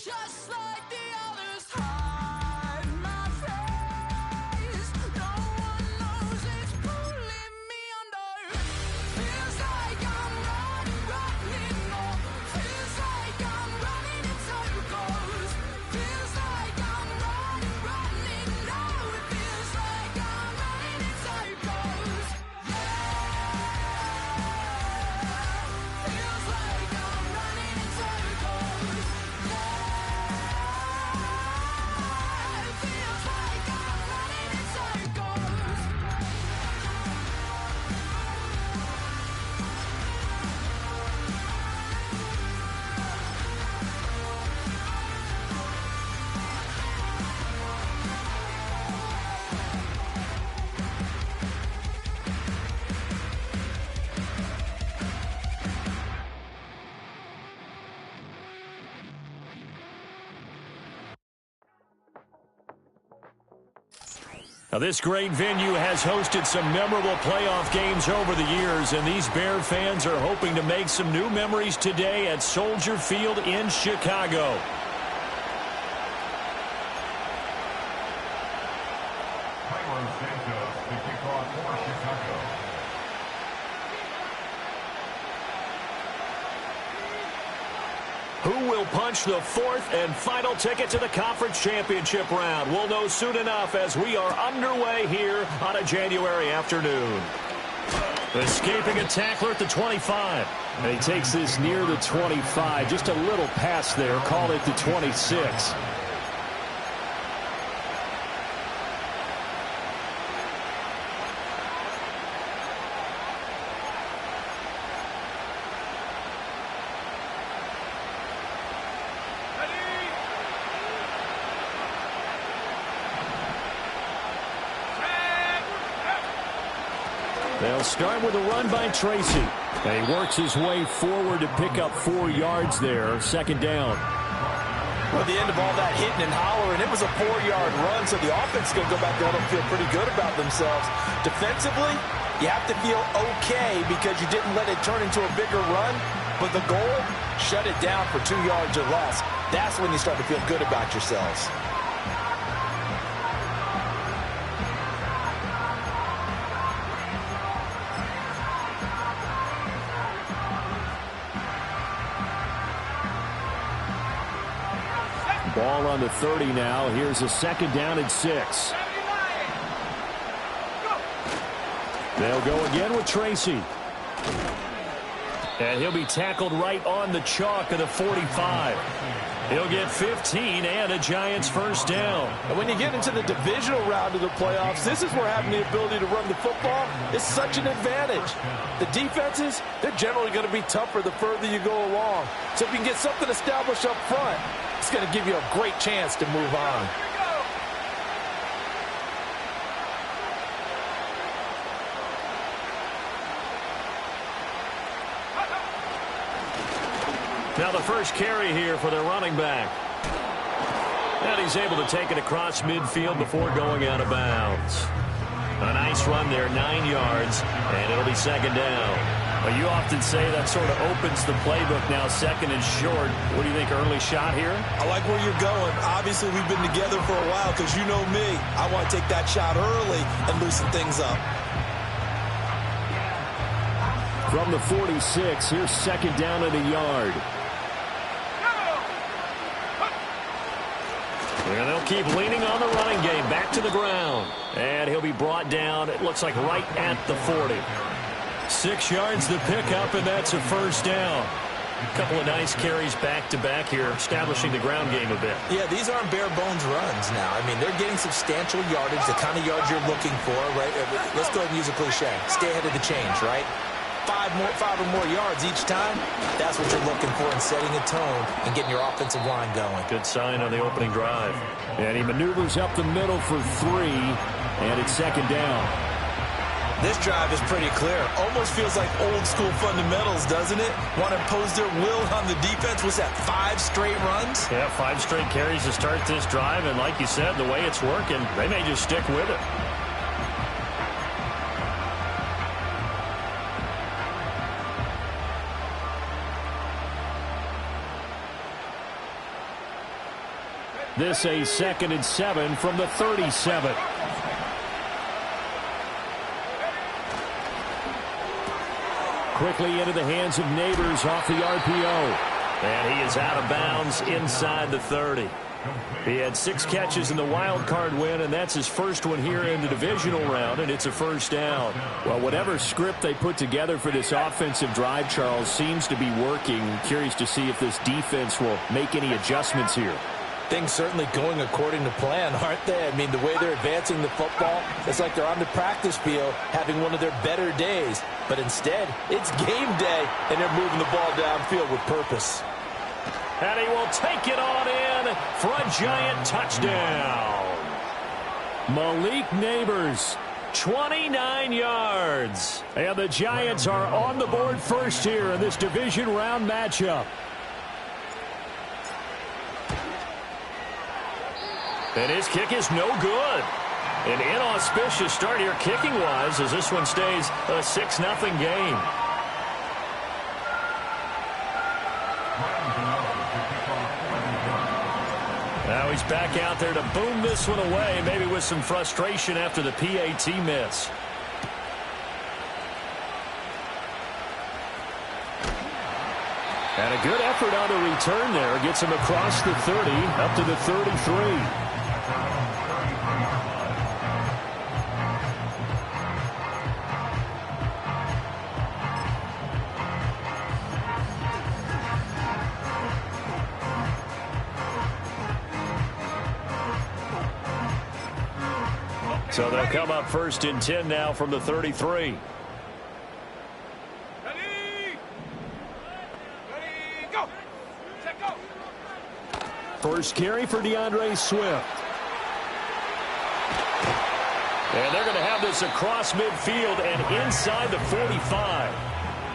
Just like the others, hide my face. No one knows it's pulling me under. Feels like I'm running on. Feels like I'm running in circles. Feels like I'm running. Now it feels like I'm running in circles. Feels like I'm running in circles. Feels like I'm running in circles. Now, this great venue has hosted some memorable playoff games over the years, and these Bear fans are hoping to make some new memories today at Soldier Field in Chicago. Who will punch the fourth and final ticket to the conference championship round? We'll know soon enough as we are underway here on a January afternoon. Escaping a tackler at the 25. And he takes this near the 25. Just a little pass there. Call it the 26. They'll start with a run by Tracy. And he works his way forward to pick up 4 yards there. Second down. Well, the end of all that hitting and hollering, it was a 4-yard run, so the offense is going to go back there and feel pretty good about themselves. Defensively, you have to feel okay because you didn't let it turn into a bigger run, but the goal, shut it down for 2 yards or less. That's when you start to feel good about yourselves. Ball on the 30 now. Here's a second down and 6. They'll go again with Tracy. And he'll be tackled right on the chalk of the 45. He'll get 15 and a Giants first down. And when you get into the divisional round of the playoffs, this is where having the ability to run the football is such an advantage. The defenses, they're generally going to be tougher the further you go along. So if you can get something established up front, it's going to give you a great chance to move on. Now the first carry here for their running back. And he's able to take it across midfield before going out of bounds. A nice run there, 9 yards, and it'll be second down. Well, you often say that sort of opens the playbook now, second and short. What do you think, early shot here? I like where you're going. Obviously, we've been together for a while because you know me. I want to take that shot early and loosen things up. From the 46, here's second down at a yard. And they'll keep leaning on the running game. Back to the ground. And he'll be brought down, it looks like right at the 40. 6 yards to pick up, and that's a first down. A couple of nice carries back-to-back here, establishing the ground game a bit. Yeah, these aren't bare-bones runs now. I mean, they're getting substantial yardage, the kind of yards you're looking for, right? Let's go ahead and use a cliche. Stay ahead of the change, right? 5 or more yards each time, that's what you're looking for in setting a tone and getting your offensive line going. Good sign on the opening drive. And he maneuvers up the middle for 3, and it's second down. This drive is pretty clear. Almost feels like old-school fundamentals, doesn't it? Want to impose their will on the defense. Was that 5 straight runs? Yeah, 5 straight carries to start this drive, and like you said, the way it's working, they may just stick with it. This a 2nd and 7 from the 37. Quickly into the hands of Neighbors off the RPO. And he is out of bounds inside the 30. He had 6 catches in the wild card win, and that's his first one here in the divisional round, and it's a first down. Well, whatever script they put together for this offensive drive, Charles, seems to be working. Curious to see if this defense will make any adjustments here. Things certainly going according to plan, aren't they? I mean, the way they're advancing the football, it's like they're on the practice field having one of their better days. But instead, it's game day, and they're moving the ball downfield with purpose. And he will take it on in for a giant touchdown. Malik Neighbors, 29 yards. And the Giants are on the board first here in this division round matchup. And his kick is no good. An inauspicious start here kicking-wise as this one stays a 6-0 game. Now he's back out there to boom this one away, maybe with some frustration after the PAT miss. And a good effort on the return there. Gets him across the 30, up to the 33. So they'll come up 1st and 10 now from the 33. First carry for DeAndre Swift. And they're going to have this across midfield and inside the 45.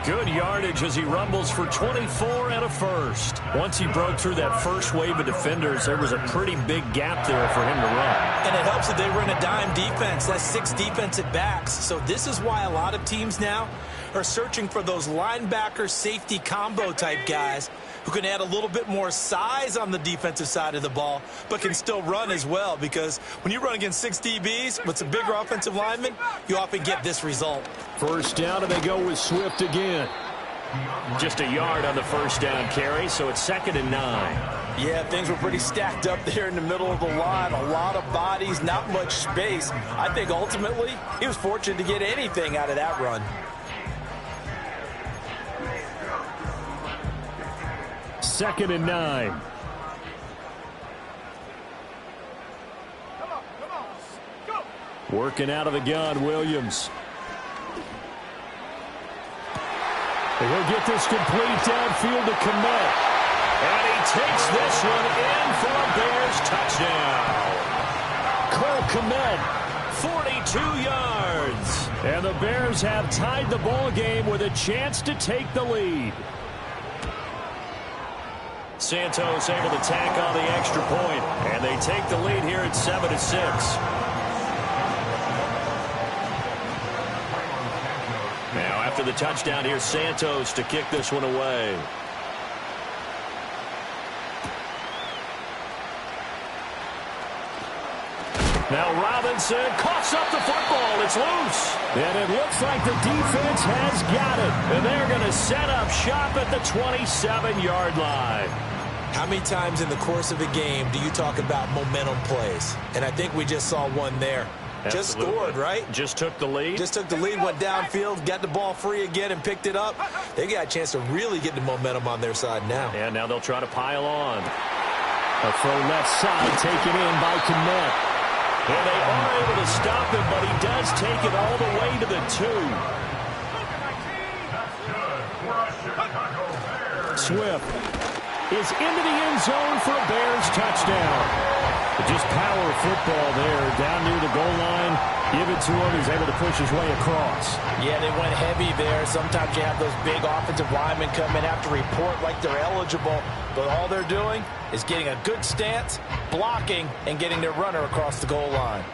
Good yardage as he rumbles for 24 and a first. Once he broke through that first wave of defenders, there was a pretty big gap there for him to run. And it helps that they were in a dime defense. That's 6 defensive backs. So this is why a lot of teams now are searching for those linebacker safety combo type guys who can add a little bit more size on the defensive side of the ball, but can still run as well, because when you run against 6 DBs with some bigger offensive linemen, you often get this result. First down, and they go with Swift again. Just a yard on the first down carry, so it's 2nd and 9. Yeah, things were pretty stacked up there in the middle of the line. A lot of bodies, not much space. I think ultimately he was fortunate to get anything out of that run. Second and 9. Working out of the gun, Williams. And he'll get this complete downfield to Kmet. And he takes this one in for a Bears touchdown. Cole Kmet, 42 yards. And the Bears have tied the ball game with a chance to take the lead. Santos able to tack on the extra point, and they take the lead here at 7-6. Now after the touchdown, here's Santos to kick this one away. Now Robinson coughs up the football. It's loose. And it looks like the defense has got it. And they're going to set up shop at the 27-yard line. How many times in the course of a game do you talk about momentum plays? And I think we just saw one there. Absolutely. Just scored, right? Just took the lead. Just took the lead, went downfield, got the ball free again, and picked it up. They got a chance to really get the momentum on their side now. And now they'll try to pile on. A throw left side taken in by Kmet. And they are able to stop him, but he does take it all the way to the 2. Swift is into the end zone for a Bears touchdown. Just power football there, down near the goal line. Give it to him. He's able to push his way across. Yeah, they went heavy there. Sometimes you have those big offensive linemen come in, have to report like they're eligible. But all they're doing is getting a good stance, blocking, and getting their runner across the goal line.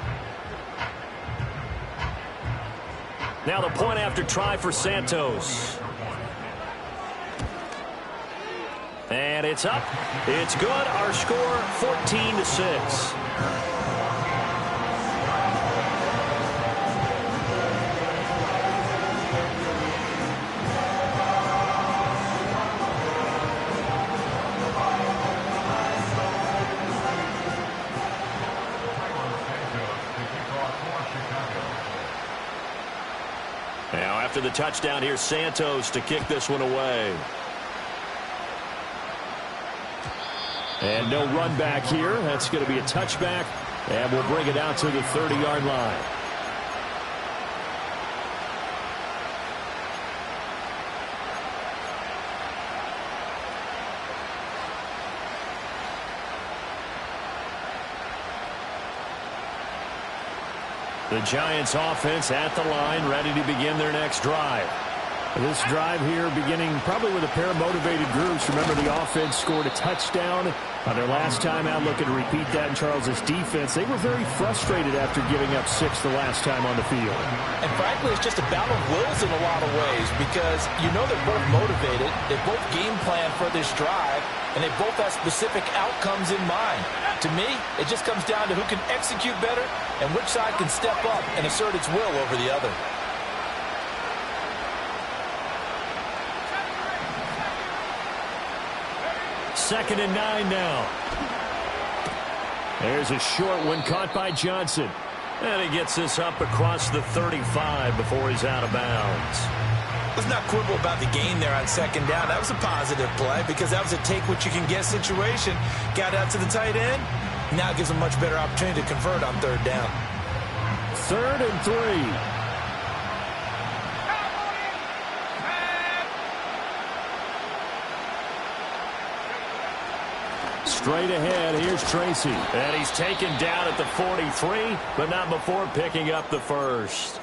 Now the point after try for Santos. And And it's up. It's good. Our score, 14-6. Now, after the touchdown, here's Santos to kick this one away. And no run back here. That's going to be a touchback, and we'll bring it out to the 30-yard line. The Giants offense at the line, ready to begin their next drive. This drive here beginning probably with a pair of motivated groups. Remember, the offense scored a touchdown on their last time out. Looking to repeat that in Charles's defense. They were very frustrated after giving up 6 the last time on the field. And frankly, it's just a battle of wills in a lot of ways because you know they're both motivated. They both game plan for this drive, and they both have specific outcomes in mind. To me, it just comes down to who can execute better and which side can step up and assert its will over the other. Second and 9 now. There's a short one caught by Johnson. And he gets this up across the 35 before he's out of bounds. Let's not quibble about the gain there on second down. That was a positive play because that was a take-what-you-can-get situation. Got out to the tight end. Now it gives a much better opportunity to convert on third down. 3rd and 3. Straight ahead, here's Tracy. And he's taken down at the 43, but not before picking up the first.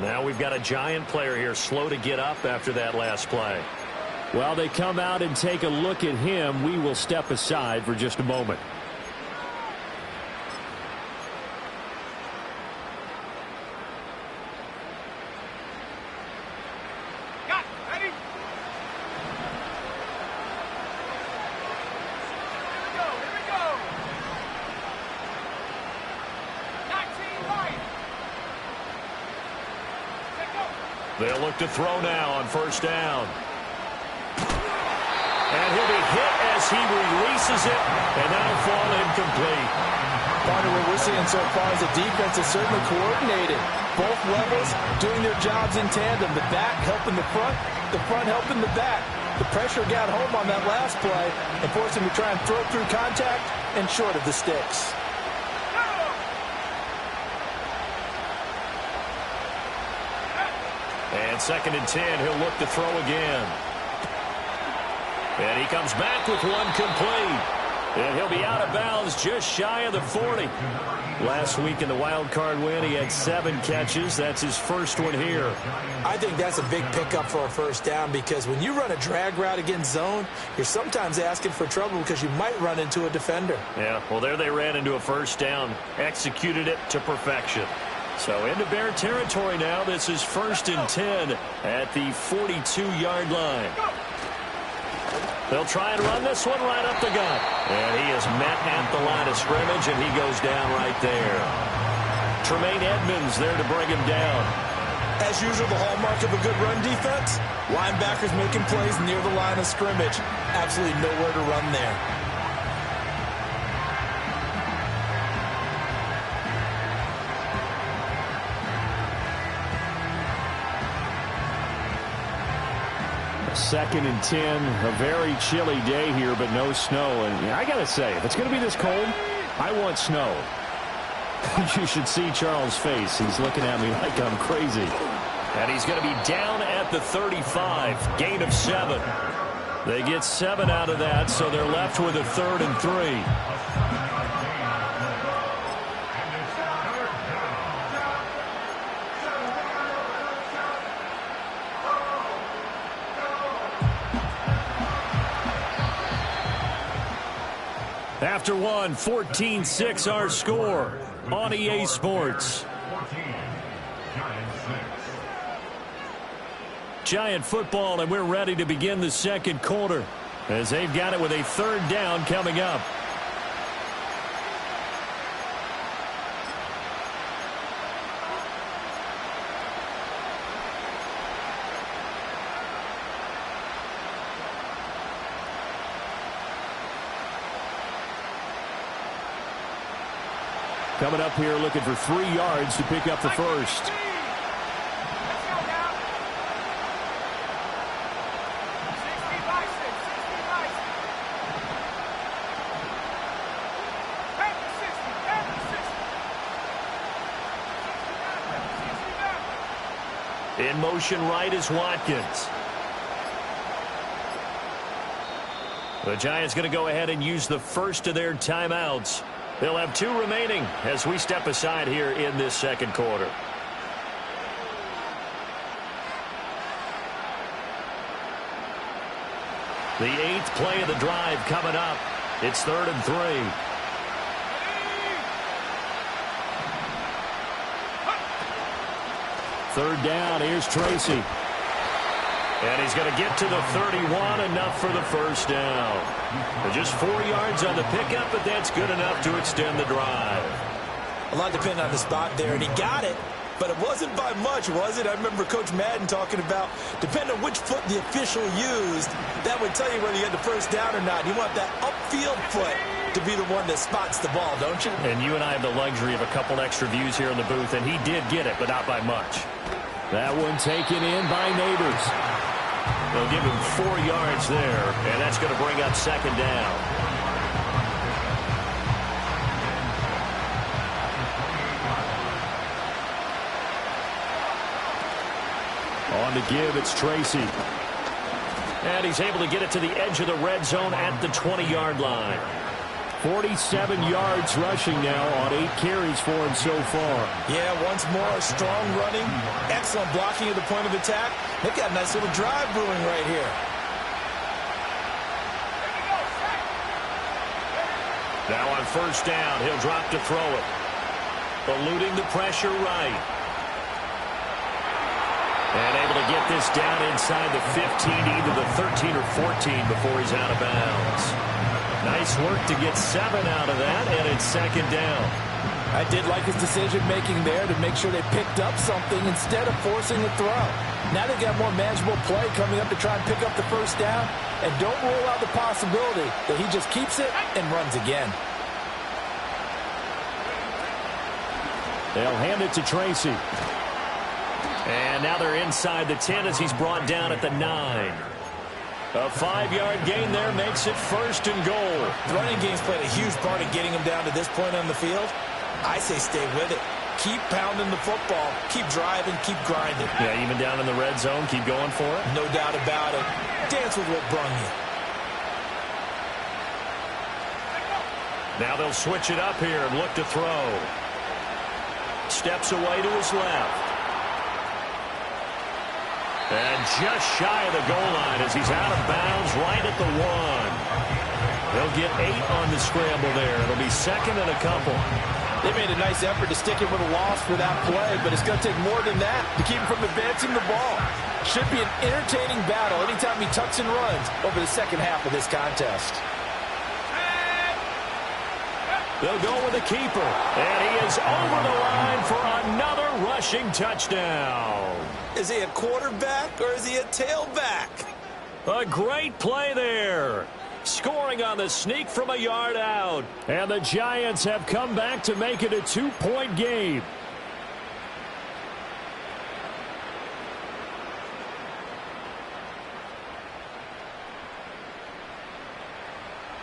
Now we've got a Giant player here slow to get up after that last play. While they come out and take a look at him, we will step aside for just a moment. They'll look to throw now on first down. And he'll be hit as he releases it, and that'll fall incomplete. Part of what we're seeing so far is the defense is certainly coordinated. Both levels doing their jobs in tandem. The back helping the front helping the back. The pressure got home on that last play and forced him to try and throw through contact and short of the sticks. And 2nd and 10, he'll look to throw again. And he comes back with one complete. And he'll be out of bounds just shy of the 40. Last week in the wild card win, he had 7 catches. That's his first one here. I think that's a big pickup for a first down because when you run a drag route against zone, you're sometimes asking for trouble because you might run into a defender. Yeah, well, there they ran into a first down. Executed it to perfection. So into Bear territory now. This is 1st and 10 at the 42-yard line. They'll try and run this one right up the gut. And he is met at the line of scrimmage, and he goes down right there. Tremaine Edmonds there to bring him down. As usual, the hallmark of a good run defense, linebackers making plays near the line of scrimmage. Absolutely nowhere to run there. Second and 10, a very chilly day here, but no snow. And I got to say, if it's going to be this cold, I want snow. You should see Charles' face. He's looking at me like I'm crazy. And he's going to be down at the 35, gain of 7. They get 7 out of that, so they're left with a 3rd and 3. After one, 14-6 our score on EA Sports. Giant football, and we're ready to begin the second quarter. as they've got it with a 3rd down coming up. Coming up here looking for 3 yards to pick up the first. In motion right is Watkins. The Giants going to go ahead and use the first of their timeouts. They'll have 2 remaining as we step aside here in this second quarter. The 8th play of the drive coming up. It's 3rd and 3. Third down, here's Tracy. And he's going to get to the 31, enough for the first down. Just 4 yards on the pickup, but that's good enough to extend the drive. A lot depended on the spot there, and he got it, but it wasn't by much, was it? I remember Coach Madden talking about, depending on which foot the official used, that would tell you whether you had the first down or not. You want that upfield foot to be the one that spots the ball, don't you? And you and I have the luxury of a couple extra views here in the booth, and he did get it, but not by much. That one taken in by Neighbors. They'll give him 4 yards there, and that's going to bring up 2nd down. On the give, it's Tracy. And he's able to get it to the edge of the red zone at the 20-yard line. 47 yards rushing now on 8 carries for him so far. Yeah, once more, strong running, excellent blocking at the point of attack. They've got a nice little drive brewing right here. Now on 1st down, he'll drop to throw it. Eluding the pressure right. And able to get this down inside the 15, either the 13 or 14 before he's out of bounds. Nice work to get 7 out of that, and it's 2nd down. I did like his decision-making there to make sure they picked up something instead of forcing a throw. Now they've got more manageable play coming up to try and pick up the first down, and don't rule out the possibility that he just keeps it and runs again. They'll hand it to Tracy. And now they're inside the 10 as he's brought down at the 9. A 5-yard gain there makes it 1st and goal. The running game's played a huge part in getting him down to this point on the field. I say stay with it. Keep pounding the football. Keep driving. Keep grinding. Yeah, even down in the red zone, keep going for it. No doubt about it. Dance with what brung you. Now they'll switch it up here and look to throw. Steps away to his left. And just shy of the goal line as he's out of bounds right at the 1. They'll get 8 on the scramble there. It'll be 2nd and a couple. They made a nice effort to stick him with a loss for that play, but it's going to take more than that to keep him from advancing the ball. Should be an entertaining battle anytime he tucks and runs over the second half of this contest. They'll go with the keeper, and he is over the line for another rushing touchdown. Is he a quarterback or is he a tailback? A great play there. Scoring on the sneak from a yard out. And the Giants have come back to make it a 2-point game.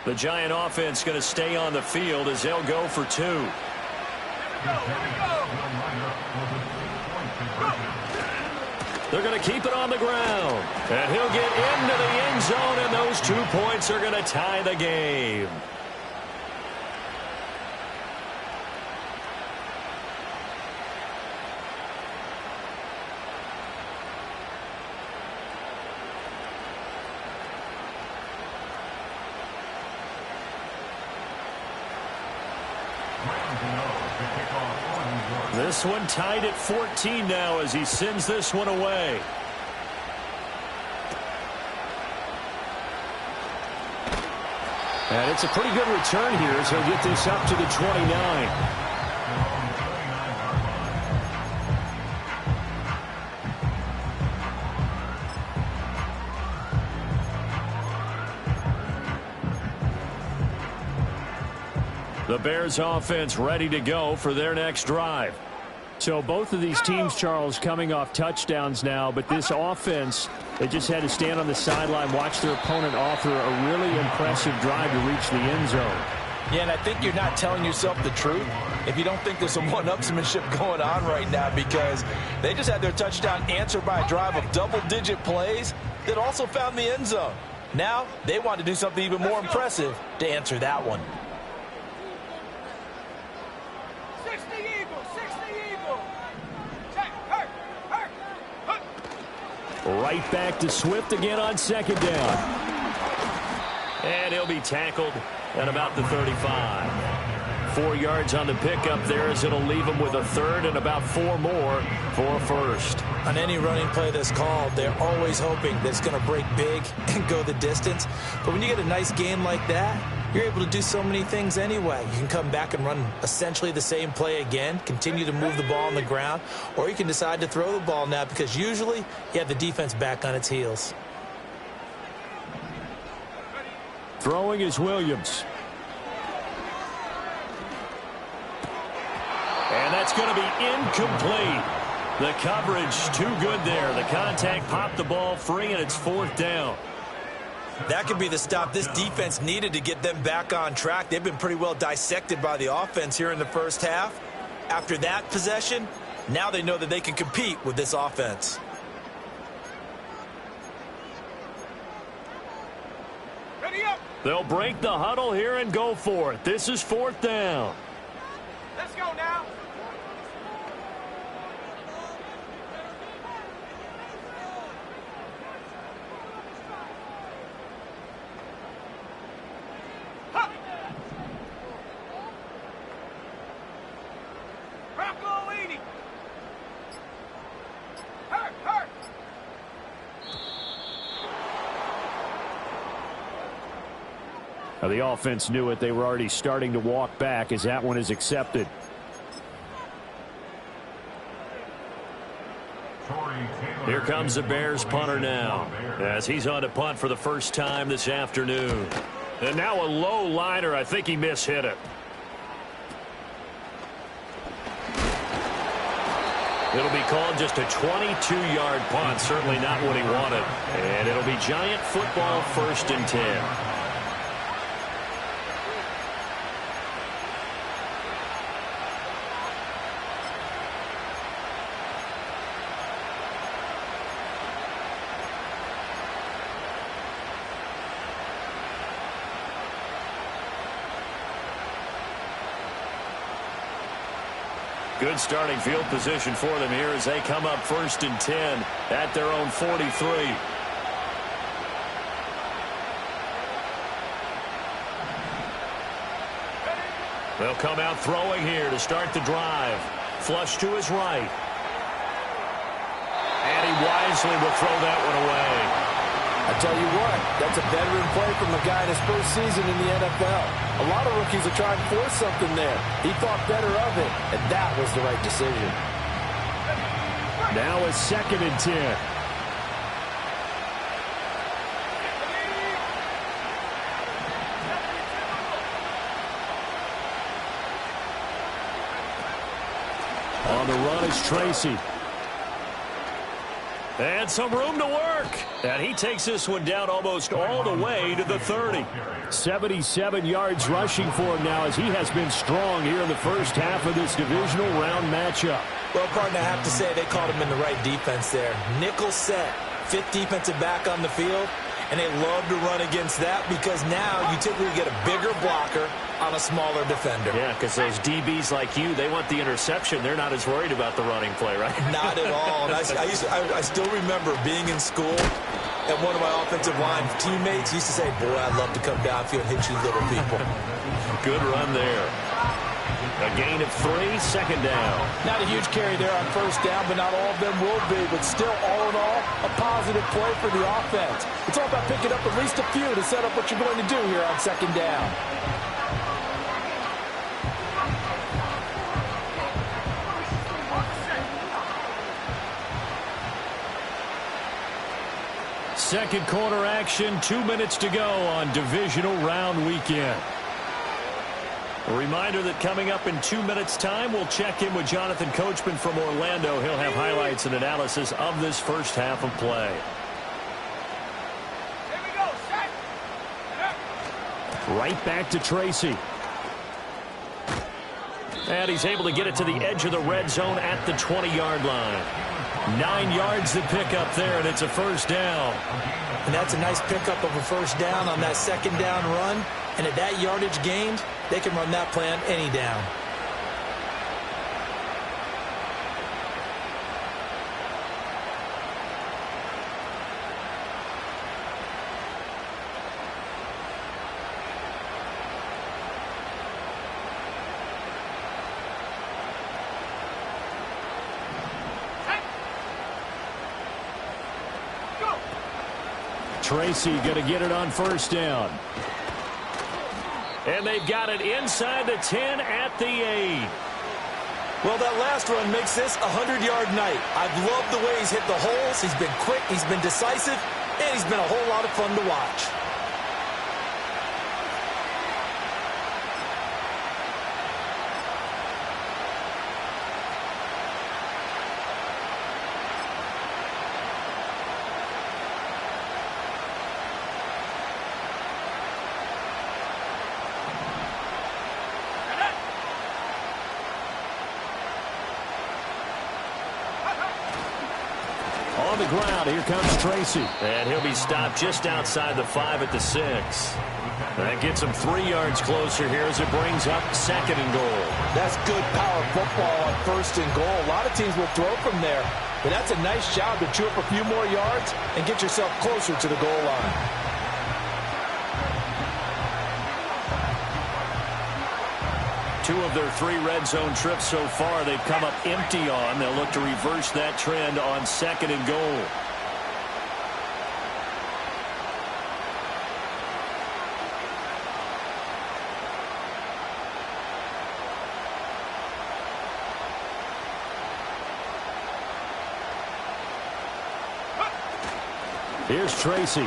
The Giant offense going to stay on the field as they'll go for 2. Here we go. They're going to keep it on the ground. And he'll get into the end zone, and those 2 points are going to tie the game. This one tied at 14 now as he sends this one away. And it's a pretty good return here as he'll get this up to the 29. The Bears offense ready to go for their next drive. So both of these teams, Charles, coming off touchdowns now, but this offense, they just had to stand on the sideline, watch their opponent author a really impressive drive to reach the end zone. Yeah, and I think you're not telling yourself the truth if you don't think there's some one-upsmanship going on right now, because they just had their touchdown answered by a drive of double-digit plays that also found the end zone. Now they want to do something even more impressive to answer that one. Right back to Swift again on second down. And he'll be tackled at about the 35. 4 yards on the pickup there as it'll leave him with a third and about 4 more for a first. On any running play that's called, they're always hoping that it's going to break big and go the distance. But when you get a nice game like that, you're able to do so many things anyway. You can come back and run essentially the same play again, continue to move the ball on the ground, or you can decide to throw the ball now because usually you have the defense back on its heels. Throwing is Williams. And that's going to be incomplete. The coverage too good there. The contact popped the ball free, and it's 4th down. That could be the stop this defense needed to get them back on track. They've been pretty well dissected by the offense here in the first half. After that possession, now they know that they can compete with this offense. Ready up. They'll break the huddle here and go for it. This is 4th down. Let's go now. Now the offense knew it. They were already starting to walk back as that one is accepted. Here comes the Bears punter now as he's on to punt for the first time this afternoon. And now a low liner. I think he mishit it. It'll be called just a 22-yard punt. Certainly not what he wanted. And it'll be Giant football 1st and 10. Good starting field position for them here as they come up 1st and 10 at their own 43. They'll come out throwing here to start the drive. Flush to his right. And he wisely will throw that one away. I tell you what, that's a veteran play from a guy in his first season in the NFL. A lot of rookies are trying to force something there. He thought better of it, and that was the right decision. Now a 2nd and 10. On the run is Tracy. And some room to work. And he takes this one down almost all the way to the 30. 77 yards rushing for him now as he has been strong here in the first half of this divisional round matchup. Well, partner, I have to say they called him in the right defense there. Nickel set, 5th defensive back on the field, and they love to run against that because now you typically get a bigger blocker on a smaller defender. Yeah, because those DBs like you, they want the interception. They're not as worried about the running play, right? Not at all. And I still remember being in school, and one of my offensive line teammates used to say, boy, I'd love to come downfield and hit you little people. Good run there. A gain of 3, second down. Not a huge carry there on first down, but not all of them will be. But still, all in all, a positive play for the offense. It's all about picking up at least a few to set up what you're going to do here on second down. Second quarter action, 2 minutes to go on divisional round weekend. A reminder that coming up in 2 minutes' time, we'll check in with Jonathan Coachman from Orlando. He'll have highlights and analysis of this first half of play. Here we go, set. Right back to Tracy. And he's able to get it to the edge of the red zone at the 20-yard line. 9 yards to pick up there, and it's a first down. And that's a nice pickup of a first down on that second down run. And at that yardage gained, they can run that play on any down. Tracy going to get it on first down. And they've got it inside the 10 at the 8. Well, that last run makes this a 100-yard night. I've loved the way he's hit the holes. He's been quick, he's been decisive, and he's been a whole lot of fun to watch. On the ground, here comes Tracy. And he'll be stopped just outside the 5 at the 6. That gets him 3 yards closer here as it brings up second and goal. That's good power football on first and goal. A lot of teams will throw from there, but that's a nice job to chew up a few more yards and get yourself closer to the goal line. Two of their 3 red zone trips so far, they've come up empty on. They'll look to reverse that trend on second and goal. Here's Tracy.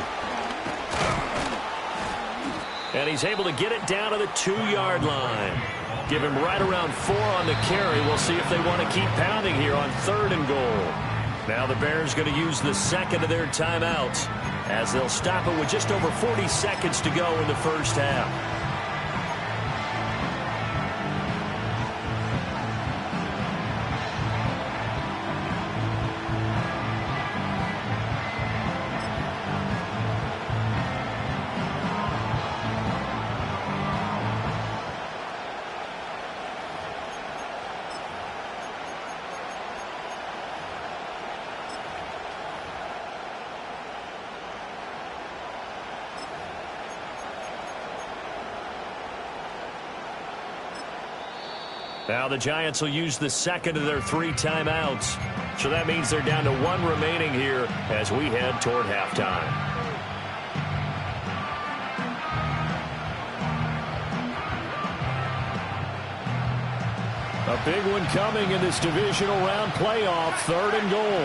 And he's able to get it down to the 2-yard line. Give him right around 4 on the carry. We'll see if they want to keep pounding here on third and goal. Now the Bears going to use the second of their timeouts as they'll stop it with just over 40 seconds to go in the first half. Now the Giants will use the second of their 3 timeouts. So that means they're down to 1 remaining here as we head toward halftime. A big one coming in this divisional round playoff, third and goal.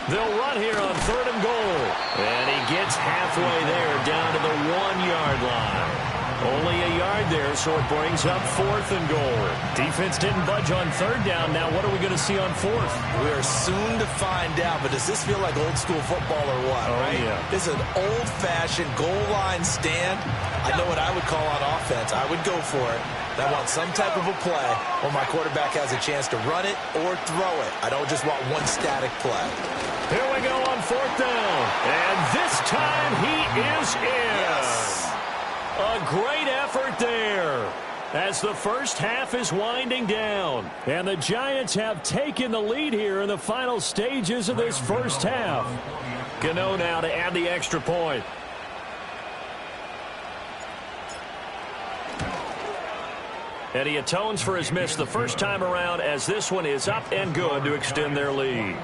They'll run here on third and goal. And he gets halfway there down to the 1-yard line. Only a yard there, so it brings up fourth and goal. Defense didn't budge on third down. Now what are we going to see on fourth? We are soon to find out, but does this feel like old school football or what, right? Yeah. This is an old-fashioned goal line stand. I know what I would call on offense. I would go for it. I want some type of a play where my quarterback has a chance to run it or throw it. I don't just want one static play. Here we go on fourth down. And this time he is in. Yes. A great effort there as the first half is winding down. And the Giants have taken the lead here in the final stages of this first half. Gano now to add the extra point. And he atones for his miss the first time around as this one is up and good to extend their lead.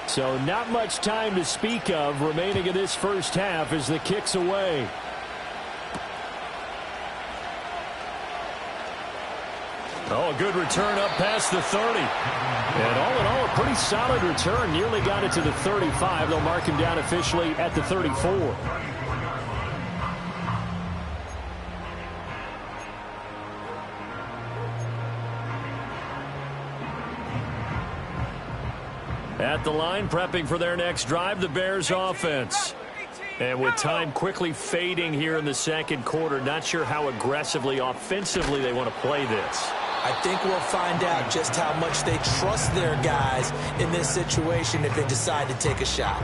So not much time to speak of remaining in this first half as the kick's away. Oh, a good return up past the 30. And all in all, a pretty solid return. Nearly got it to the 35. They'll mark him down officially at the 34. At the line, prepping for their next drive, the Bears offense. And with time quickly fading here in the second quarter, not sure how aggressively, offensively they want to play this. I think we'll find out just how much they trust their guys in this situation if they decide to take a shot.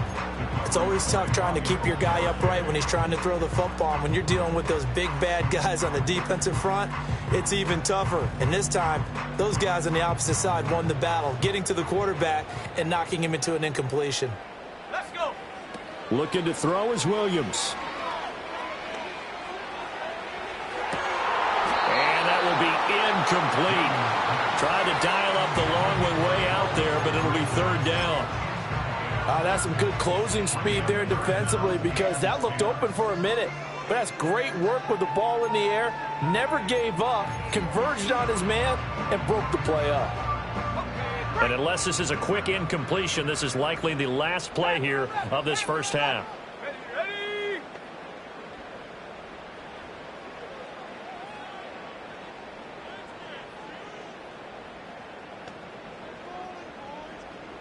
It's always tough trying to keep your guy upright when he's trying to throw the football. And when you're dealing with those big, bad guys on the defensive front, it's even tougher. And this time, those guys on the opposite side won the battle, getting to the quarterback and knocking him into an incompletion. Let's go. Looking to throw is Williams. And that will be incomplete. Tried to dial up the long one way out there, but it'll be third down. That's some good closing speed there defensively because that looked open for a minute. But that's great work with the ball in the air. Never gave up, converged on his man, and broke the play up. And unless this is a quick incompletion, this is likely the last play here of this first half. Ready?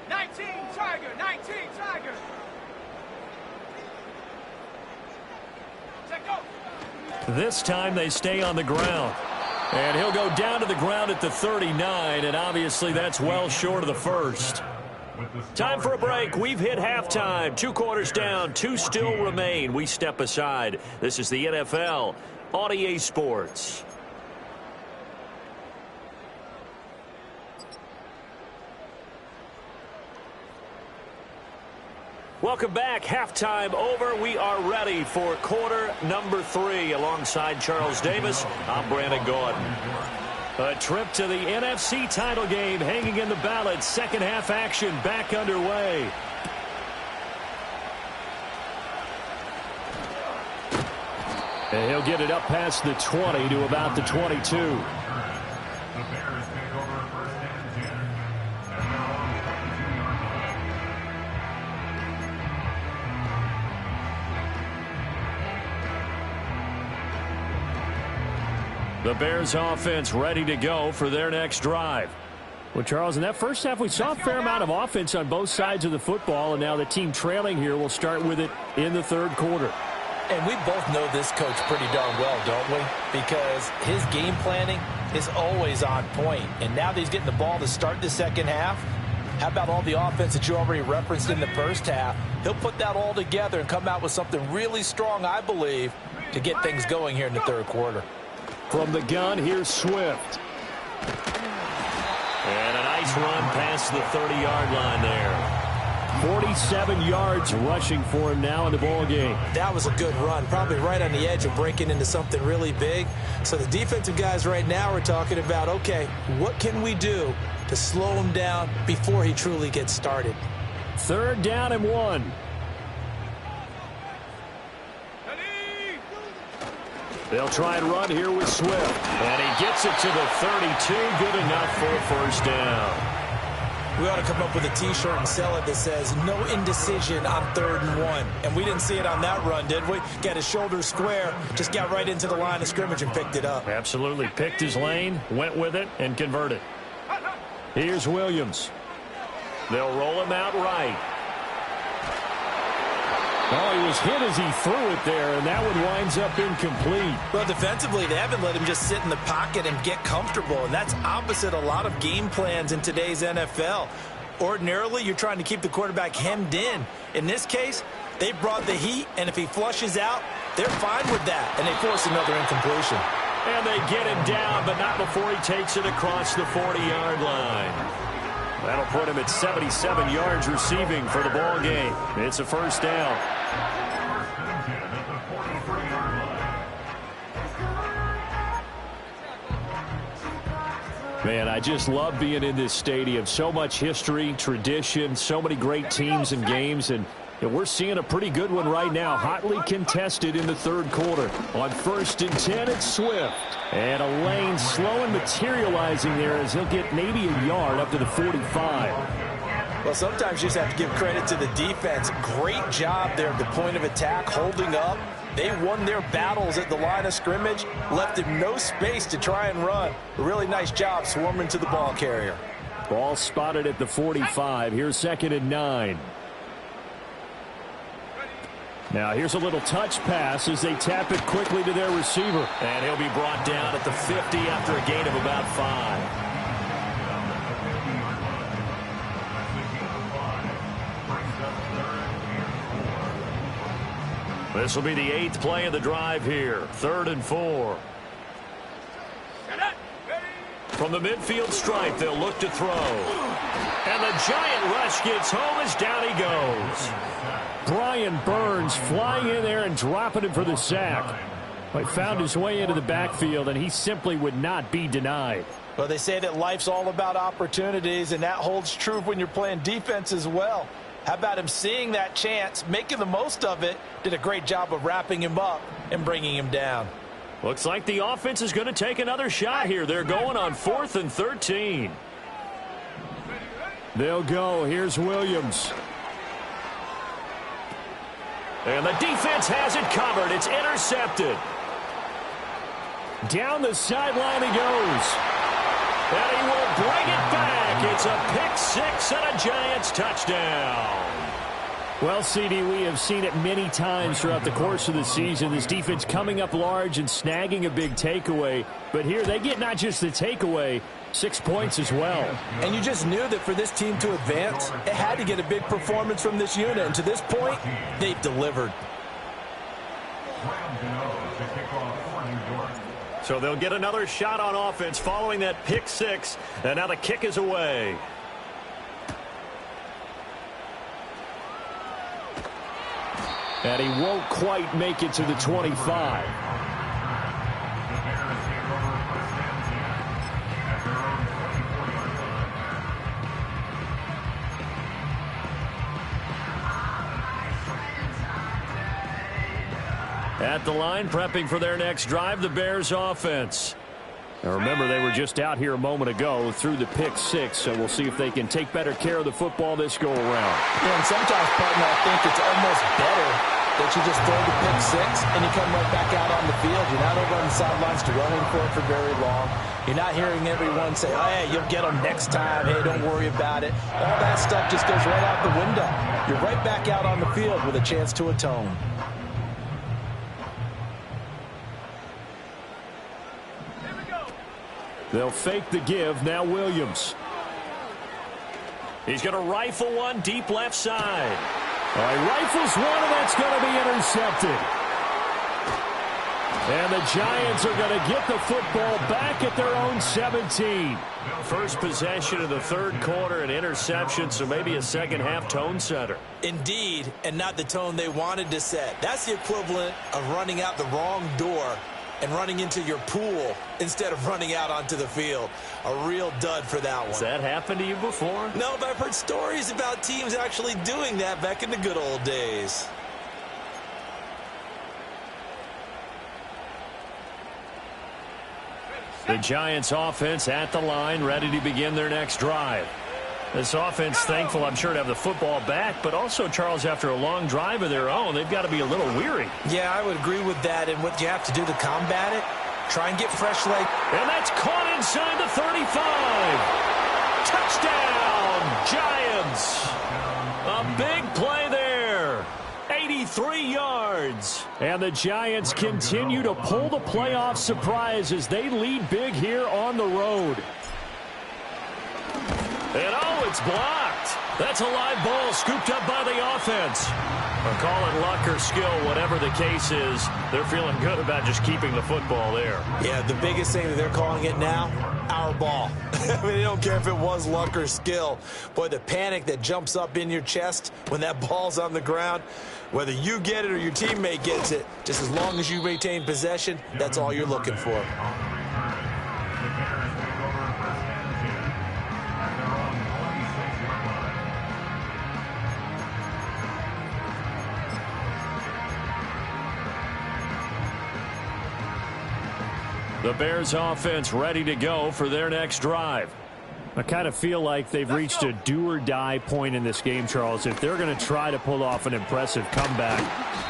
19 Tiger, 19 Tiger. Set go. This time they stay on the ground. And he'll go down to the ground at the 39, and obviously that's well short of the first. Time for a break. We've hit halftime. 2 quarters down, 2 still remain. We step aside. This is the NFL on EA Sports. Welcome back. Halftime over. We are ready for quarter number 3. Alongside Charles Davis, I'm Brandon Gordon. A trip to the NFC title game hanging in the balance. Second half action back underway. And he'll get it up past the 20 to about the 22. The Bears offense ready to go for their next drive. Well, Charles, in that first half, we saw a fair amount of offense on both sides of the football, and now the team trailing here will start with it in the third quarter. And we both know this coach pretty darn well, don't we? Because his game planning is always on point. And now that he's getting the ball to start the second half, how about all the offense that you already referenced in the first half? He'll put that all together and come out with something really strong, I believe, to get things going here in the third quarter. From the gun, here's Swift. And a nice run past the 30-yard line there. 47 yards rushing for him now in the ball game. That was a good run, probably right on the edge of breaking into something really big. So the defensive guys right now are talking about, okay, what can we do to slow him down before he truly gets started? Third down and 1. They'll try and run here with Swift. And he gets it to the 32. Good enough for a first down. We ought to come up with a T-shirt and sell it that says, no indecision on 3rd and 1. And we didn't see it on that run, did we? Got his shoulders square, just got right into the line of scrimmage and picked it up. Absolutely. Picked his lane, went with it, and converted. Here's Williams. They'll roll him out right. Oh, he was hit as he threw it there, and that one winds up incomplete. Well, defensively, they haven't let him just sit in the pocket and get comfortable, and that's opposite a lot of game plans in today's NFL. Ordinarily, you're trying to keep the quarterback hemmed in. In this case, they brought the heat, and if he flushes out, they're fine with that, and they force another incompletion. And they get him down, but not before he takes it across the 40-yard line. That'll put him at 77 yards receiving for the ball game. It's a first down. Man, I just love being in this stadium. So much history, tradition, so many great teams and games, and we're seeing a pretty good one right now. Hotly contested in the third quarter. On 1st and 10, it's Swift. And a lane slow and materializing there as he'll get maybe a yard up to the 45. Well, sometimes you just have to give credit to the defense. Great job there at the point of attack, holding up. They won their battles at the line of scrimmage, left him no space to try and run. A really nice job swarming to the ball carrier. Ball spotted at the 45. Here's 2nd and 9. Now here's a little touch pass as they tap it quickly to their receiver. And he'll be brought down at the 50 after a gain of about 5. This will be the 8th play of the drive here. 3rd and 4. From the midfield stripe, they'll look to throw. And the giant rush gets home as down he goes. Brian Burns flying in there and dropping him for the sack. He found his way into the backfield, and he simply would not be denied. Well, they say that life's all about opportunities, and that holds true when you're playing defense as well. How about him seeing that chance, making the most of it, did a great job of wrapping him up and bringing him down. Looks like the offense is going to take another shot here. They're going on 4th and 13. They'll go. Here's Williams. And the defense has it covered. It's intercepted. Down the sideline he goes. And he will bring it back. It's a pick-6 and a Giants touchdown. Well, CD, we have seen it many times throughout the course of the season. This defense coming up large and snagging a big takeaway. But here they get not just the takeaway, 6 points as well. And you just knew that for this team to advance, it had to get a big performance from this unit. And to this point, they've delivered. So they'll get another shot on offense following that pick-6. And now the kick is away. And he won't quite make it to the 25. At the line, prepping for their next drive, the Bears offense. Now remember, they were just out here a moment ago through the pick-6, so we'll see if they can take better care of the football this go-around. Yeah, and sometimes, partner, I think it's almost better that you just throw the pick-6 and you come right back out on the field. You're not over on the sidelines to running for it for very long. You're not hearing everyone say, oh, hey, you'll get them next time. Hey, don't worry about it. All that stuff just goes right out the window. You're right back out on the field with a chance to atone. They'll fake the give. Now Williams. He's going to rifle one deep left side. All right, rifles one, and that's going to be intercepted. And the Giants are going to get the football back at their own 17. First possession of the third quarter, an interception, so maybe a second-half tone setter. Indeed, and not the tone they wanted to set. That's the equivalent of running out the wrong door and running into your pool instead of running out onto the field. A real dud for that one. Has that happened to you before? No, but I've heard stories about teams actually doing that back in the good old days. The Giants offense at the line, ready to begin their next drive. This offense thankful, I'm sure, to have the football back, but also, Charles, after a long drive of their own, they've got to be a little weary. Yeah, I would agree with that, and what you have to do to combat it, try and get fresh leg. And that's caught inside the 35. Touchdown, Giants. A big play there. 83 yards. And the Giants continue to pull the playoff surprise as they lead big here on the road. And oh, it's blocked. That's a live ball scooped up by the offense. Or call it luck or skill, whatever the case is, they're feeling good about just keeping the football there. Yeah, the biggest thing that they're calling it now, our ball. I mean, they don't care if it was luck or skill. Boy, the panic that jumps up in your chest when that ball's on the ground, whether you get it or your teammate gets it, just as long as you retain possession, that's all you're looking for. The Bears offense ready to go for their next drive. I kind of feel like they've reached a do-or-die point in this game, Charles. If they're going to try to pull off an impressive comeback,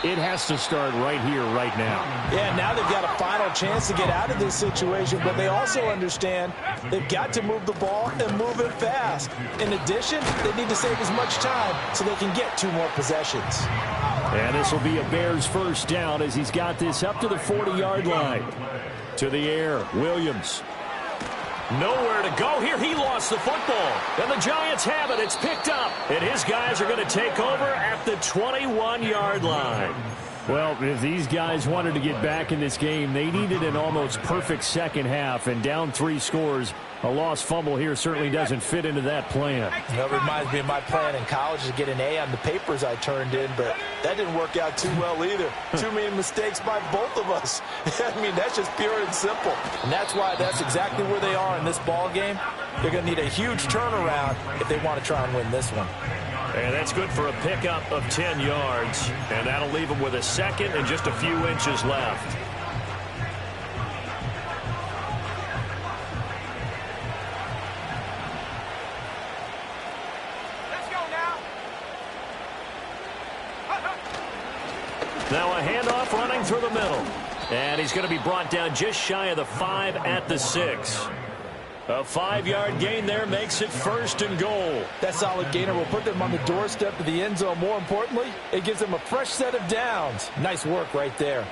it has to start right here, right now. Yeah, now they've got a final chance to get out of this situation, but they also understand they've got to move the ball and move it fast. In addition, they need to save as much time so they can get 2 more possessions. And this will be a Bears first down as he's got this up to the 40-yard line. To the air, Williams. Nowhere to go here. He lost the football. And the Giants have it. It's picked up. And his guys are going to take over at the 21-yard line. Well, if these guys wanted to get back in this game, they needed an almost perfect second half. And down 3 scores, a lost fumble here certainly doesn't fit into that plan. That reminds me of my plan in college to get an A on the papers I turned in, but that didn't work out too well either. Too many mistakes by both of us. I mean, that's just pure and simple. And that's why that's exactly where they are in this ball game. They're going to need a huge turnaround if they want to try and win this one. And that's good for a pickup of 10 yards. And that'll leave them with a second and just a few inches left. Now a handoff running through the middle. And he's going to be brought down just shy of the 5 at the 6. A 5-yard gain there makes it 1st and goal. That solid gainer will put them on the doorstep of the end zone. More importantly, it gives them a fresh set of downs. Nice work right there.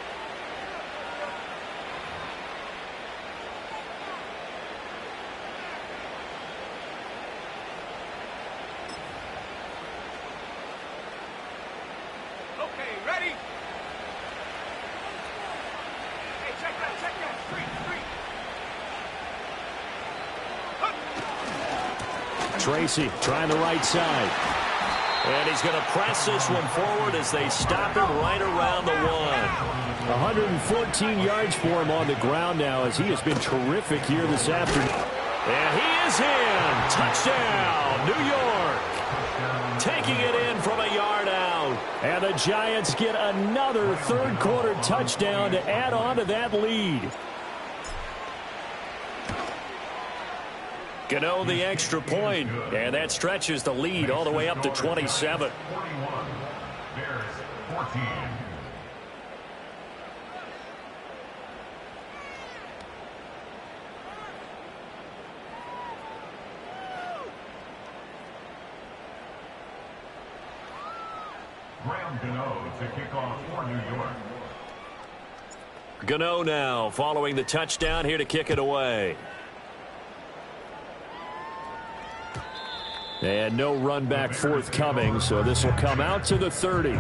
Tracy trying the right side. And he's going to press this one forward as they stop him right around the 1. 114 yards for him on the ground now as he has been terrific here this afternoon. And he is in. Touchdown, New York. Taking it in from a yard out. And the Giants get another third-quarter touchdown to add on to that lead. Gano the extra point, and that stretches the lead all the way up to 27. Gano to kick off for New York. Gano now following the touchdown here to kick it away. And no run back forthcoming, so this will come out to the 30.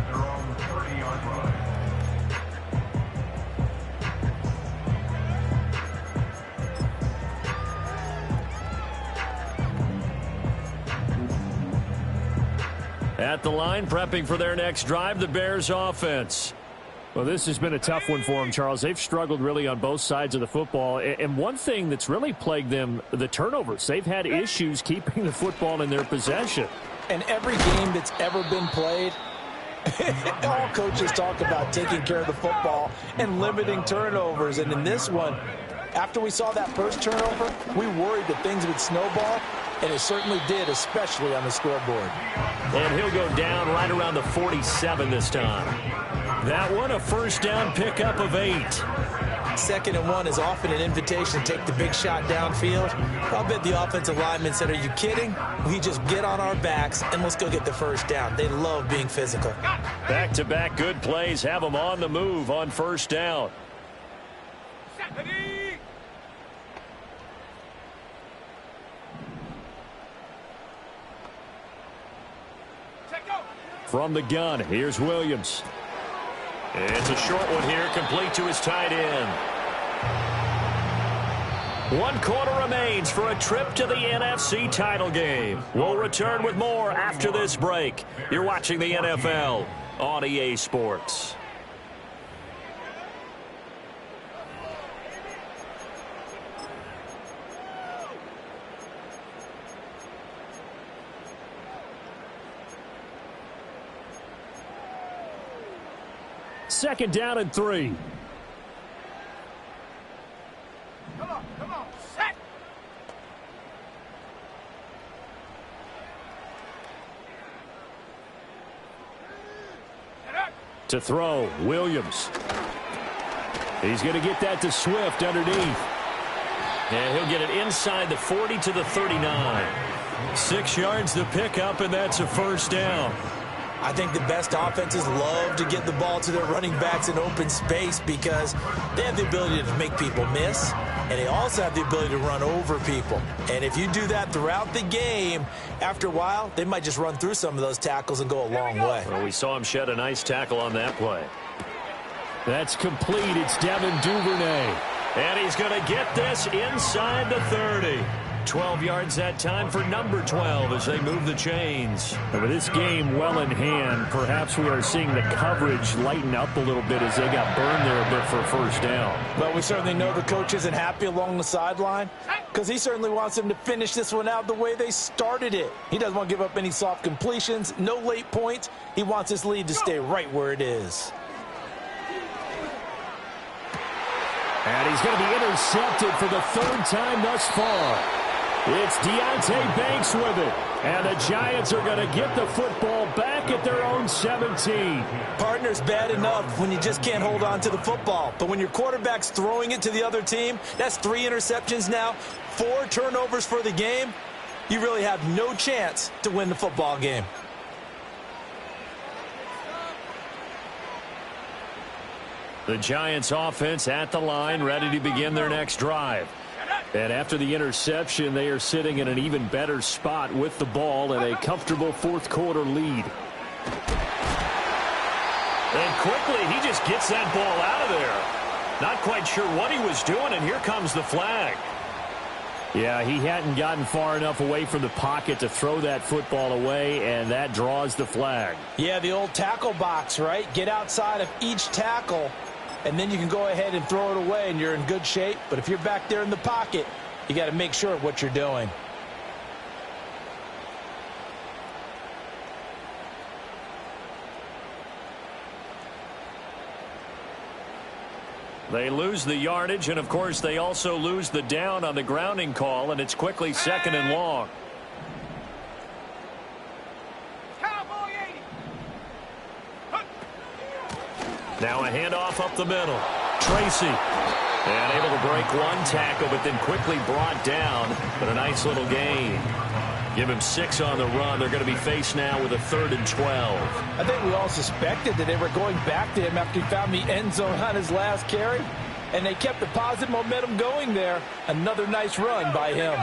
At the line, prepping for their next drive, the Bears offense. Well, this has been a tough one for them, Charles. They've struggled really on both sides of the football. And one thing that's really plagued them, the turnovers. They've had issues keeping the football in their possession. And every game that's ever been played, all coaches talk about taking care of the football and limiting turnovers. And in this one, after we saw that first turnover, we worried that things would snowball, and it certainly did, especially on the scoreboard. And he'll go down right around the 47 this time. That one, a first down pickup of 8. 2nd and 1 is often an invitation to take the big shot downfield. I'll bet the offensive lineman said, are you kidding? We just get on our backs and let's go get the first down. They love being physical. Back-to-back good plays have them on the move on first down. From the gun, here's Williams. It's a short one here, complete to his tight end. 1 quarter remains for a trip to the NFC title game. We'll return with more after this break. You're watching the NFL on EA Sports. Second down and 3. Come on, set. To throw, Williams. He's going to get that to Swift underneath. And he'll get it inside the 40 to the 39. 6 yards the pickup, and that's a first down. I think the best offenses love to get the ball to their running backs in open space because they have the ability to make people miss, and they also have the ability to run over people. And if you do that throughout the game, after a while, they might just run through some of those tackles and go a long way. Well, we saw him shed a nice tackle on that play. That's complete. It's Devin Duvernay. And he's going to get this inside the 30. 12 yards that time for number 12 as they move the chains. And with this game well in hand, perhaps we are seeing the coverage lighten up a little bit as they got burned there a bit for a first down. But we certainly know the coach isn't happy along the sideline because he certainly wants them to finish this one out the way they started it. He doesn't want to give up any soft completions, no late points. He wants his lead to stay right where it is. And he's going to be intercepted for the 3rd time thus far. It's Deontay Banks with it. And the Giants are going to get the football back at their own 17. Partner's bad enough when you just can't hold on to the football. But when your quarterback's throwing it to the other team, that's 3 interceptions now, 4 turnovers for the game. You really have no chance to win the football game. The Giants offense at the line, ready to begin their next drive. And after the interception, they are sitting in an even better spot with the ball and a comfortable 4th quarter lead. And quickly, he just gets that ball out of there. Not quite sure what he was doing, and here comes the flag. Yeah, he hadn't gotten far enough away from the pocket to throw that football away, and that draws the flag. Yeah, the old tackle box, right? Get outside of each tackle, and then you can go ahead and throw it away, and you're in good shape. But if you're back there in the pocket, you got to make sure of what you're doing. They lose the yardage, and, of course, they also lose the down on the grounding call, and it's quickly 2nd and long. Now a handoff up the middle. Tracy. And able to break 1 tackle, but then quickly brought down. But a nice little gain. Give him 6 on the run. They're going to be faced now with a 3rd and 12. I think we all suspected that they were going back to him after he found the end zone on his last carry. And they kept the positive momentum going there. Another nice run by him.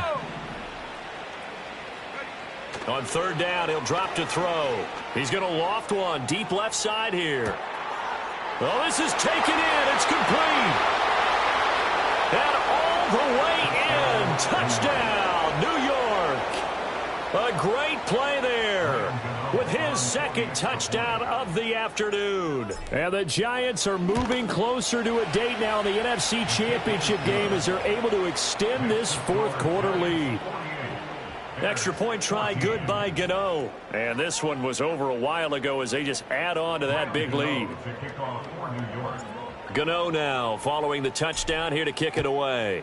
On 3rd down, he'll drop to throw. He's going to loft one deep left side here. Well, this is taken in. It's complete. And all the way in. Touchdown, New York. A great play there with his 2nd touchdown of the afternoon. And the Giants are moving closer to a date now in the NFC Championship game as they're able to extend this 4th quarter lead. Extra point try good by Gano. And this one was over a while ago as they just add on to that big lead. Gano now following the touchdown here to kick it away.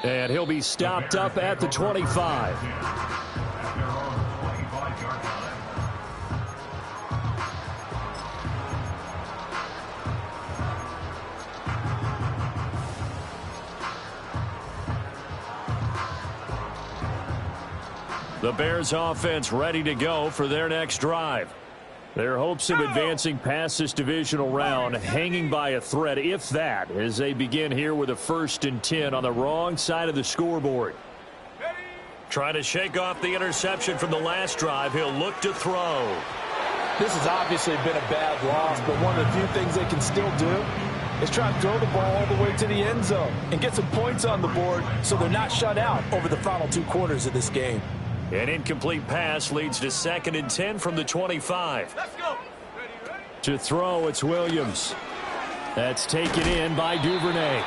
And he'll be stopped up at the 25. The Bears offense ready to go for their next drive. Their hopes of advancing past this divisional round hanging by a thread, if that, as they begin here with a 1st and 10 on the wrong side of the scoreboard. Trying to shake off the interception from the last drive. He'll look to throw. This has obviously been a bad loss, but one of the few things they can still do is try to throw the ball all the way to the end zone and get some points on the board so they're not shut out over the final 2 quarters of this game. An incomplete pass leads to 2nd and 10 from the 25. Let's go. To throw, it's Williams. That's taken in by Duvernay.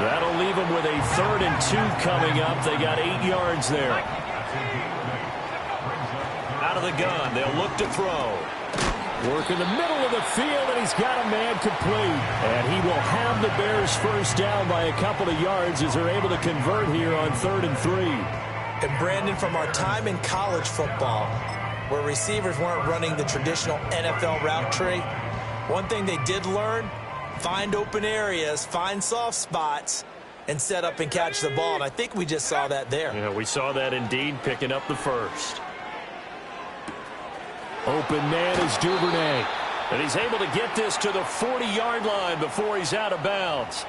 That'll leave them with a 3rd and 2 coming up. They got 8 yards there. Out of the gun, they'll look to throw. Work in the middle of the field, and he's got a man complete. And he will have the Bears first down by a couple of yards as they're able to convert here on 3rd and 3. And Brandon, from our time in college football, where receivers weren't running the traditional NFL route tree, one thing they did learn, find open areas, find soft spots, and set up and catch the ball. And I think we just saw that there. Yeah, we saw that indeed, picking up the first. Open man is Duvernay. And he's able to get this to the 40-yard line before he's out of bounds.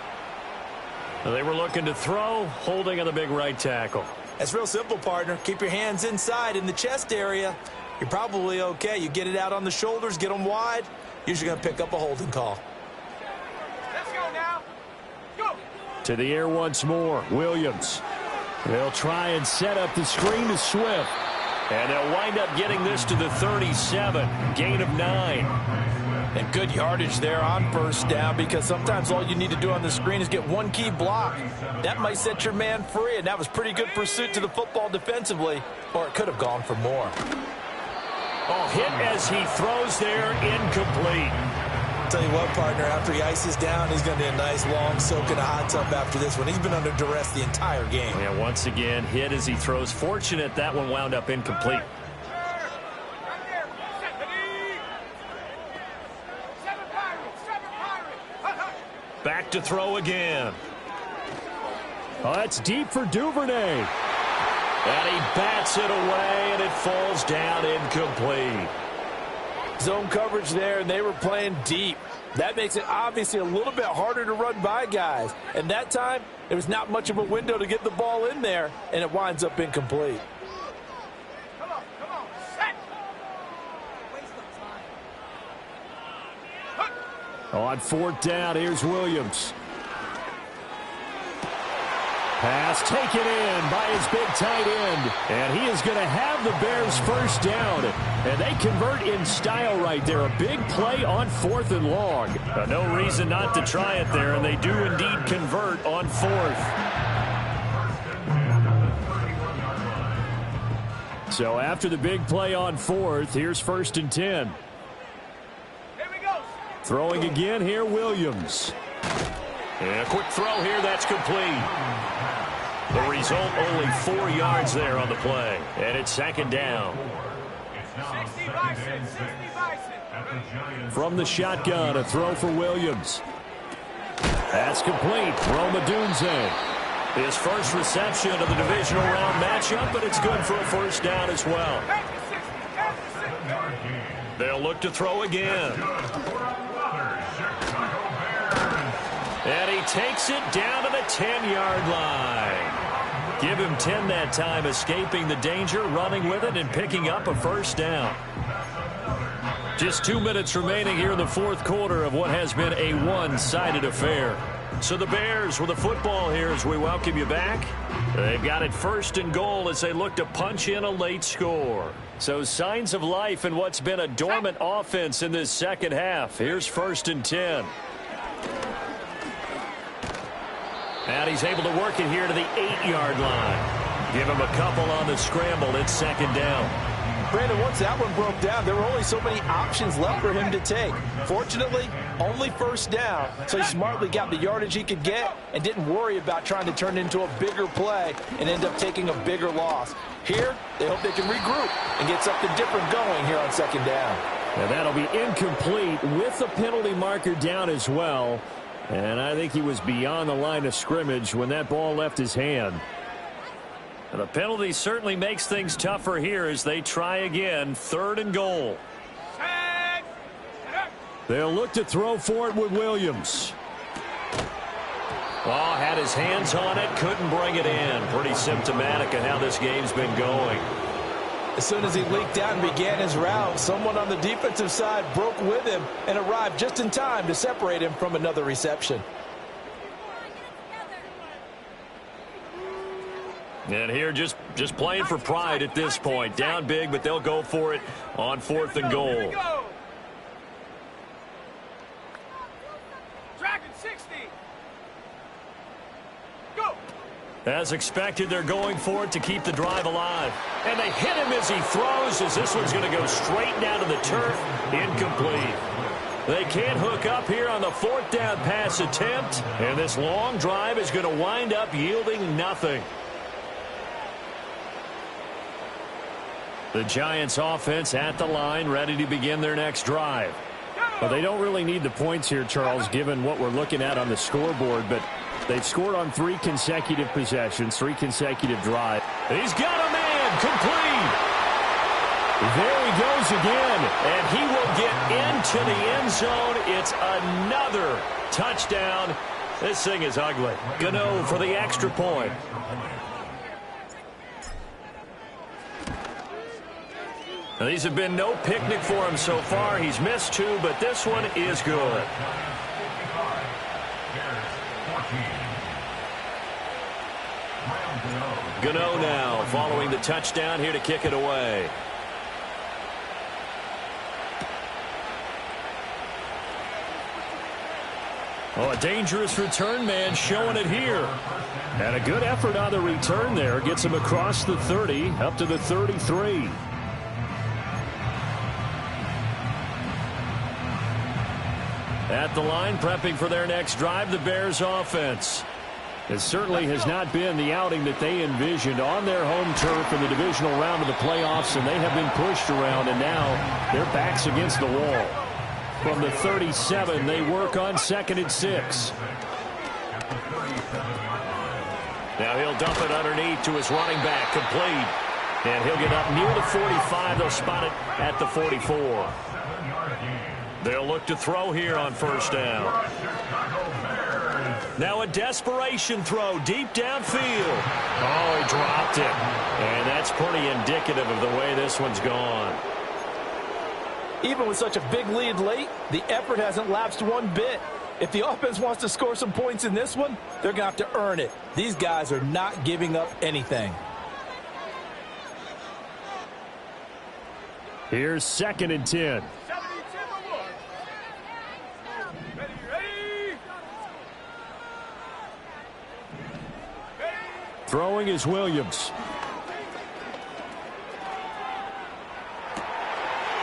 They were looking to throw, holding on the big right tackle. It's real simple, partner. Keep your hands inside in the chest area. You're probably okay. You get it out on the shoulders, get them wide. Usually going to pick up a holding call. Let's go now. Go. To the air once more, Williams. They'll try and set up the screen to Swift. And they'll wind up getting this to the 37, gain of 9. And good yardage there on 1st down, because sometimes all you need to do on the screen is get one key block. That might set your man free, and that was pretty good pursuit to the football defensively, or it could have gone for more. Oh, hit as he throws there, incomplete. Tell you what, partner, after he ices down, he's going to need a nice long soak in a hot tub after this one. He's been under duress the entire game. Yeah, once again, hit as he throws. Fortunate that one wound up incomplete. Back to throw again. Oh, that's deep for Duvernay. And he bats it away, and it falls down incomplete. Zone coverage there, and they were playing deep. That makes it obviously a little bit harder to run by guys. And that time, there was not much of a window to get the ball in there, and it winds up incomplete. Come on, set. On 4th down, here's Williams. Pass taken in by his big tight end. And he is going to have the Bears first down. And they convert in style right there. A big play on 4th and long. No reason not to try it there, and they do indeed convert on 4th. So after the big play on 4th, here's 1st and 10. Here we go. Throwing again here, Williams. And a quick throw here, that's complete. The result, only 4 yards there on the play. And it's 2nd down. 60 Bison, 60 Bison. From the shotgun, a throw for Williams. That's complete. Roma Dunze. His first reception of the divisional round matchup, but it's good for a first down as well. They'll look to throw again. And he takes it down to the 10-yard line. Give him 10 that time, escaping the danger, running with it, and picking up a first down. Just 2 minutes remaining here in the 4th quarter of what has been a one-sided affair. So the Bears with the football here as we welcome you back. They've got it 1st and goal as they look to punch in a late score. So signs of life in what's been a dormant offense in this second half. Here's 1st and 10. And he's able to work it here to the 8-yard line. Give him a couple on the scramble. It's 2nd down. Brandon, once that one broke down, there were only so many options left for him to take. Fortunately, only 1st down, so he smartly got the yardage he could get and didn't worry about trying to turn it into a bigger play and end up taking a bigger loss. Here, they hope they can regroup and get something different going here on 2nd down. And that'll be incomplete with the penalty marker down as well. And I think he was beyond the line of scrimmage when that ball left his hand. And the penalty certainly makes things tougher here as they try again. 3rd and goal. Set. They'll look to throw for it with Williams. Oh, had his hands on it, couldn't bring it in. Pretty symptomatic of how this game's been going. As soon as he leaked out and began his route, someone on the defensive side broke with him and arrived just in time to separate him from another reception. And here just playing for pride at this point. Down big, but they'll go for it on 4th and goal. Dragon 60. Go. As expected, they're going for it to keep the drive alive. And they hit him as he throws, as this one's going to go straight down to the turf. Incomplete. They can't hook up here on the 4th down pass attempt. And this long drive is going to wind up yielding nothing. The Giants offense at the line, ready to begin their next drive. Well, they don't really need the points here, Charles, given what we're looking at on the scoreboard, but they've scored on 3 consecutive possessions, 3 consecutive drives. He's got a man, complete. There he goes again. And he will get into the end zone. It's another touchdown. This thing is ugly. Gano for the extra point. Now, these have been no picnic for him so far. He's missed 2, but this one is good. Gano now following the touchdown here to kick it away. Oh, a dangerous return man showing it here. And a good effort on the return there. Gets him across the 30, up to the 33. At the line, prepping for their next drive, the Bears offense. It certainly has not been the outing that they envisioned on their home turf in the divisional round of the playoffs, and they have been pushed around, and now their backs against the wall. From the 37, they work on 2nd and 6. Now he'll dump it underneath to his running back, complete. And he'll get up near the 45. They'll spot it at the 44. They'll look to throw here on 1st down. Now a desperation throw deep downfield. Oh, he dropped it. And that's pretty indicative of the way this one's gone. Even with such a big lead late, the effort hasn't lapsed one bit. If the offense wants to score some points in this one, they're going to have to earn it. These guys are not giving up anything. Here's 2nd and 10. Throwing is Williams.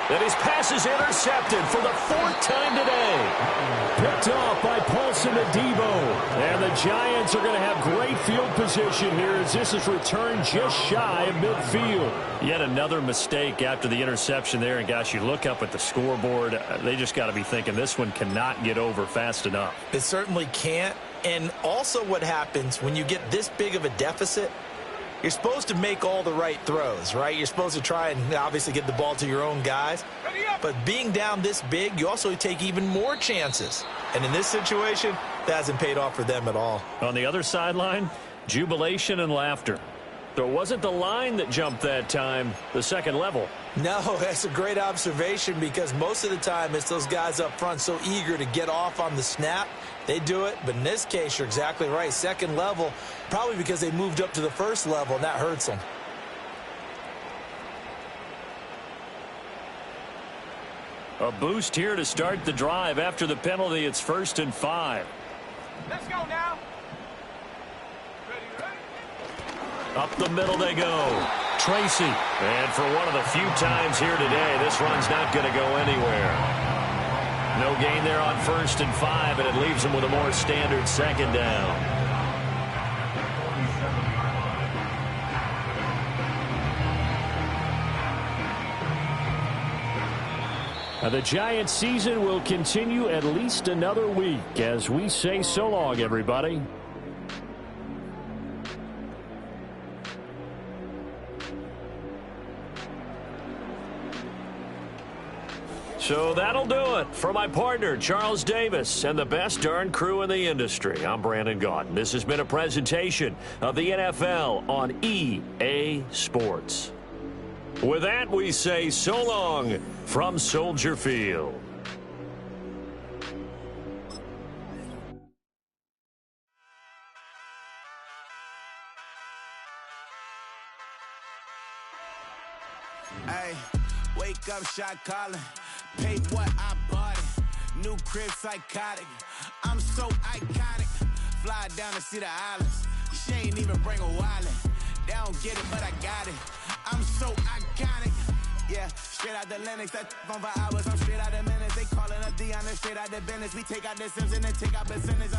And his pass is intercepted for the 4th time today. Picked off by Paulson Adebo. And the Giants are going to have great field position here as this is returned just shy of midfield. Yet another mistake after the interception there. And, gosh, you look up at the scoreboard. They just got to be thinking this one cannot get over fast enough. It certainly can't. And also what happens when you get this big of a deficit, you're supposed to make all the right throws, right? You're supposed to try and obviously get the ball to your own guys. But being down this big, you also take even more chances. And in this situation, that hasn't paid off for them at all. On the other sideline, jubilation and laughter. So it wasn't the line that jumped that time, the second level. No, that's a great observation because most of the time it's those guys up front so eager to get off on the snap. They do it, but in this case, you're exactly right. Second level, probably because they moved up to the first level, and that hurts them. A boost here to start the drive. After the penalty, it's 1st and 5. Let's go now. Up the middle they go. Tracy. And for one of the few times here today, this run's not going to go anywhere. No gain there on 1st and 5, and it leaves them with a more standard 2nd down. Now the Giants season will continue at least another week as we say so long, everybody. So that'll do it. For my partner, Charles Davis, and the best darn crew in the industry, I'm Brandon Gaudin. This has been a presentation of the NFL on EA Sports. With that, we say so long from Soldier Field. Hey, wake up, shot calling. Pay what I bought it. New crib psychotic. I'm so iconic. Fly down to see the islands. She ain't even bring a wallet. They don't get it, but I got it. I'm so iconic. Yeah, straight out the Lennox. That on for hours. I'm straight out the minutes. They calling up Dion and straight out the business. We take out the Sims and then take out percentage.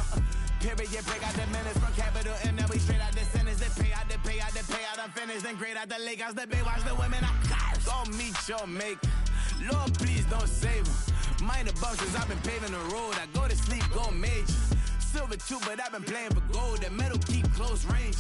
Period, break out the minutes. From capital M, now we straight out the sentence. They pay out the payout. I'm finished. Then grade out the Lakers. The bay watch the women. I got it. Go meet your mate. Lord, please don't save them. Minor bumps as I've been paving the road. I go to sleep, go major. Silver too, but I've been playing for gold. The metal keep close range.